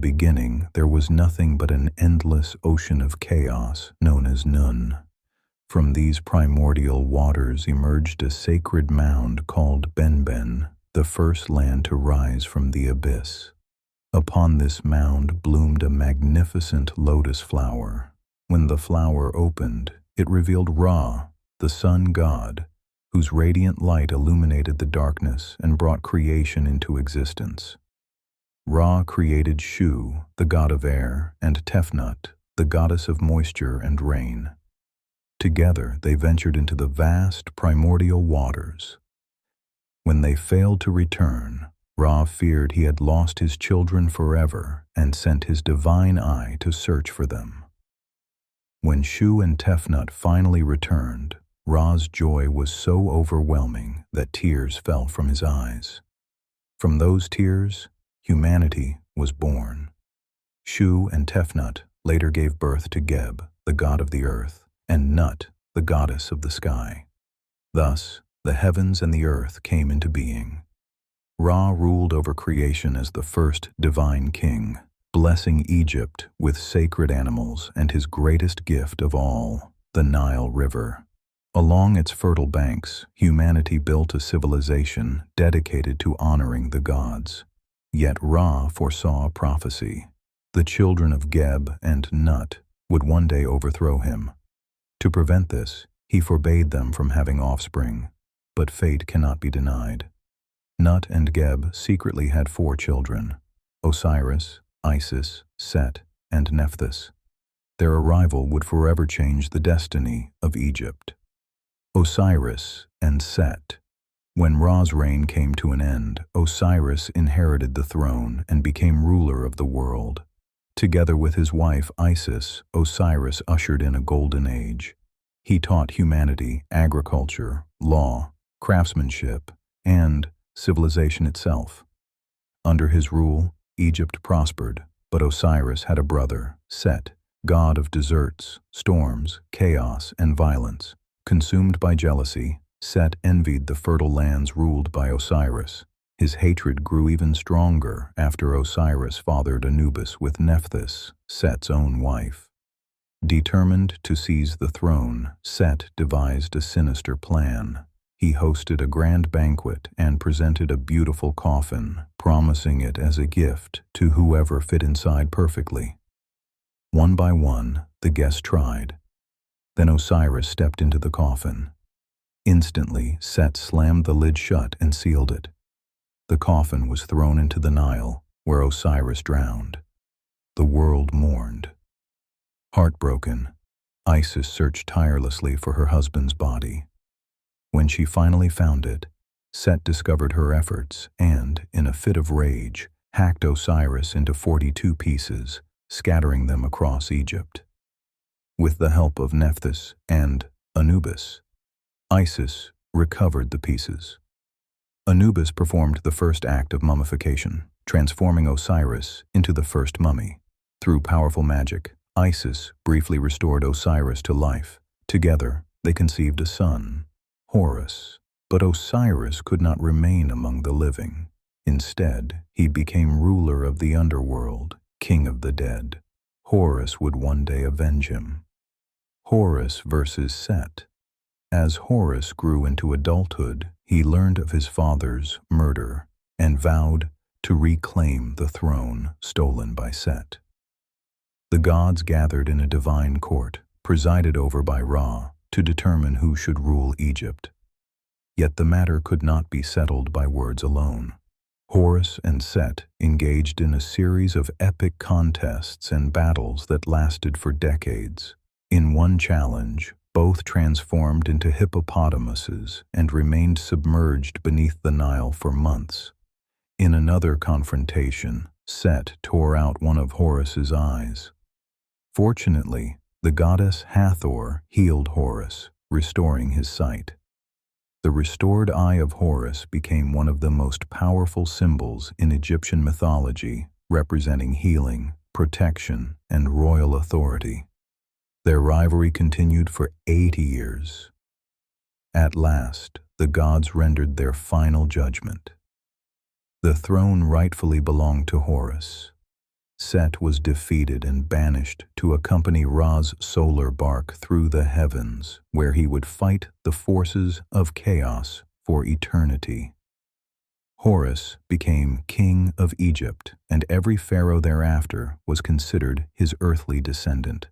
beginning, there was nothing but an endless ocean of chaos known as Nun. From these primordial waters emerged a sacred mound called Benben, the first land to rise from the abyss. Upon this mound bloomed a magnificent lotus flower. When the flower opened, it revealed Ra, the sun god, whose radiant light illuminated the darkness and brought creation into existence. Ra created Shu, the god of air, and Tefnut, the goddess of moisture and rain. Together they ventured into the vast primordial waters. When they failed to return, Ra feared he had lost his children forever and sent his divine eye to search for them. When Shu and Tefnut finally returned, Ra's joy was so overwhelming that tears fell from his eyes. From those tears, humanity was born. Shu and Tefnut later gave birth to Geb, the god of the earth, and Nut, the goddess of the sky. Thus, the heavens and the earth came into being. Ra ruled over creation as the first divine king, blessing Egypt with sacred animals and his greatest gift of all, the Nile River. Along its fertile banks, humanity built a civilization dedicated to honoring the gods. Yet Ra foresaw a prophecy. The children of Geb and Nut would one day overthrow him. To prevent this, he forbade them from having offspring, but fate cannot be denied. Nut and Geb secretly had 4 children: Osiris, Isis, Set, and Nephthys. Their arrival would forever change the destiny of Egypt. Osiris and Set. When Ra's reign came to an end, Osiris inherited the throne and became ruler of the world. Together with his wife Isis, Osiris ushered in a golden age. He taught humanity agriculture, law, craftsmanship, and civilization itself. Under his rule, Egypt prospered, but Osiris had a brother, Set, god of deserts, storms, chaos, and violence. Consumed by jealousy, Set envied the fertile lands ruled by Osiris. His hatred grew even stronger after Osiris fathered Anubis with Nephthys, Set's own wife. Determined to seize the throne, Set devised a sinister plan. He hosted a grand banquet and presented a beautiful coffin, promising it as a gift to whoever fit inside perfectly. One by one, the guests tried. Then Osiris stepped into the coffin. Instantly, Set slammed the lid shut and sealed it. The coffin was thrown into the Nile, where Osiris drowned. The world mourned. Heartbroken, Isis searched tirelessly for her husband's body. When she finally found it, Set discovered her efforts and, in a fit of rage, hacked Osiris into 42 pieces, scattering them across Egypt. With the help of Nephthys and Anubis, Isis recovered the pieces. Anubis performed the first act of mummification, transforming Osiris into the first mummy. Through powerful magic, Isis briefly restored Osiris to life. Together, they conceived a son, Horus. But Osiris could not remain among the living. Instead, he became ruler of the Underworld, king of the dead. Horus would one day avenge him. Horus versus Set. As Horus grew into adulthood, he learned of his father's murder and vowed to reclaim the throne stolen by Set. The gods gathered in a divine court, presided over by Ra, to determine who should rule Egypt. Yet the matter could not be settled by words alone. Horus and Set engaged in a series of epic contests and battles that lasted for decades. In one challenge, both transformed into hippopotamuses and remained submerged beneath the Nile for months. In another confrontation, Set tore out one of Horus's eyes. Fortunately, the goddess Hathor healed Horus, restoring his sight. The restored eye of Horus became one of the most powerful symbols in Egyptian mythology, representing healing, protection, and royal authority. Their rivalry continued for 80 years. At last, the gods rendered their final judgment. The throne rightfully belonged to Horus. Set was defeated and banished to accompany Ra's solar bark through the heavens, where he would fight the forces of chaos for eternity. Horus became king of Egypt, and every pharaoh thereafter was considered his earthly descendant,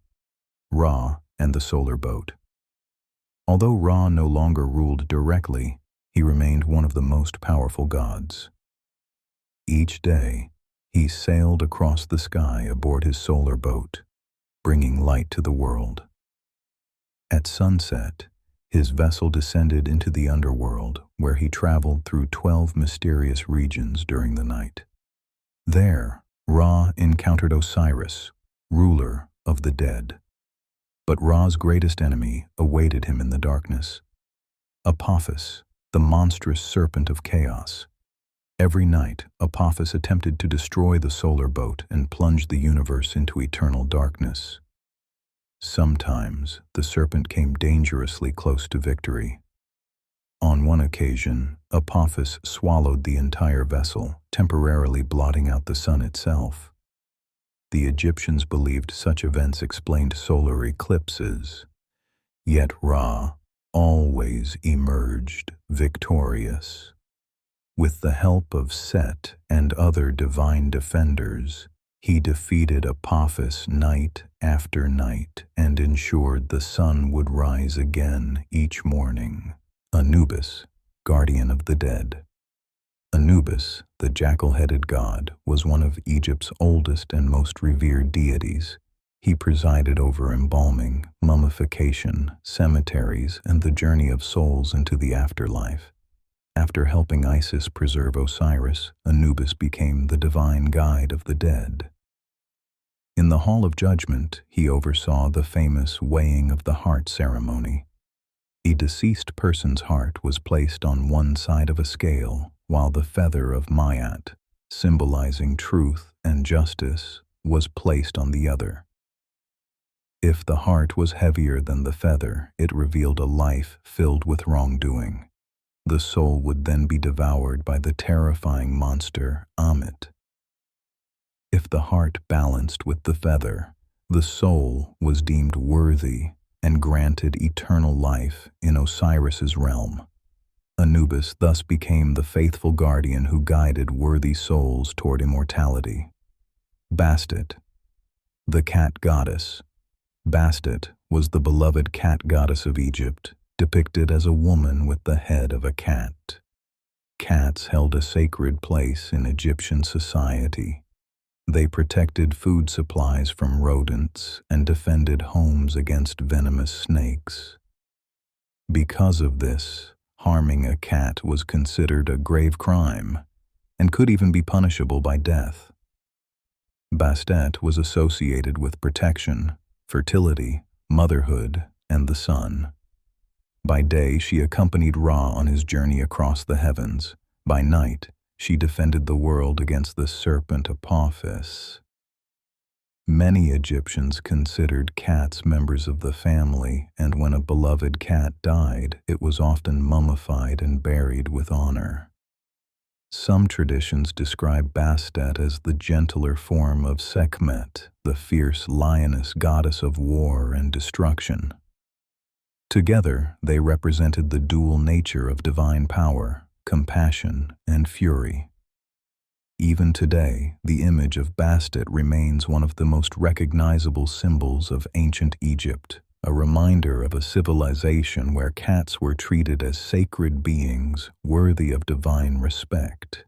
Ra and the solar boat. Although Ra no longer ruled directly, he remained one of the most powerful gods. Each day, he sailed across the sky aboard his solar boat, bringing light to the world. At sunset, his vessel descended into the underworld, where he traveled through 12 mysterious regions during the night. There, Ra encountered Osiris, ruler of the dead. But Ra's greatest enemy awaited him in the darkness: Apophis, the monstrous serpent of chaos. Every night, Apophis attempted to destroy the solar boat and plunge the universe into eternal darkness. Sometimes, the serpent came dangerously close to victory. On one occasion, Apophis swallowed the entire vessel, temporarily blotting out the sun itself. The Egyptians believed such events explained solar eclipses. Yet Ra always emerged victorious. With the help of Set and other divine defenders, he defeated Apophis night after night and ensured the sun would rise again each morning. Anubis, guardian of the dead. Anubis, the jackal-headed god, was one of Egypt's oldest and most revered deities. He presided over embalming, mummification, cemeteries, and the journey of souls into the afterlife. After helping Isis preserve Osiris, Anubis became the divine guide of the dead. In the Hall of Judgment, he oversaw the famous weighing of the heart ceremony. A deceased person's heart was placed on one side of a scale, while the feather of Mayat, symbolizing truth and justice, was placed on the other. If the heart was heavier than the feather, it revealed a life filled with wrongdoing. The soul would then be devoured by the terrifying monster Amit. If the heart balanced with the feather, the soul was deemed worthy and granted eternal life in Osiris's realm. Anubis thus became the faithful guardian who guided worthy souls toward immortality. Bastet, the cat goddess. Bastet was the beloved cat goddess of Egypt, depicted as a woman with the head of a cat. Cats held a sacred place in Egyptian society. They protected food supplies from rodents and defended homes against venomous snakes. Because of this, harming a cat was considered a grave crime and could even be punishable by death. Bastet was associated with protection, fertility, motherhood, and the sun. By day, she accompanied Ra on his journey across the heavens. By night, she defended the world against the serpent Apophis. Many Egyptians considered cats members of the family, and when a beloved cat died, it was often mummified and buried with honor. Some traditions describe Bastet as the gentler form of Sekhmet, the fierce lioness goddess of war and destruction. Together, they represented the dual nature of divine power, compassion, and fury. Even today, the image of Bastet remains one of the most recognizable symbols of ancient Egypt, a reminder of a civilization where cats were treated as sacred beings worthy of divine respect.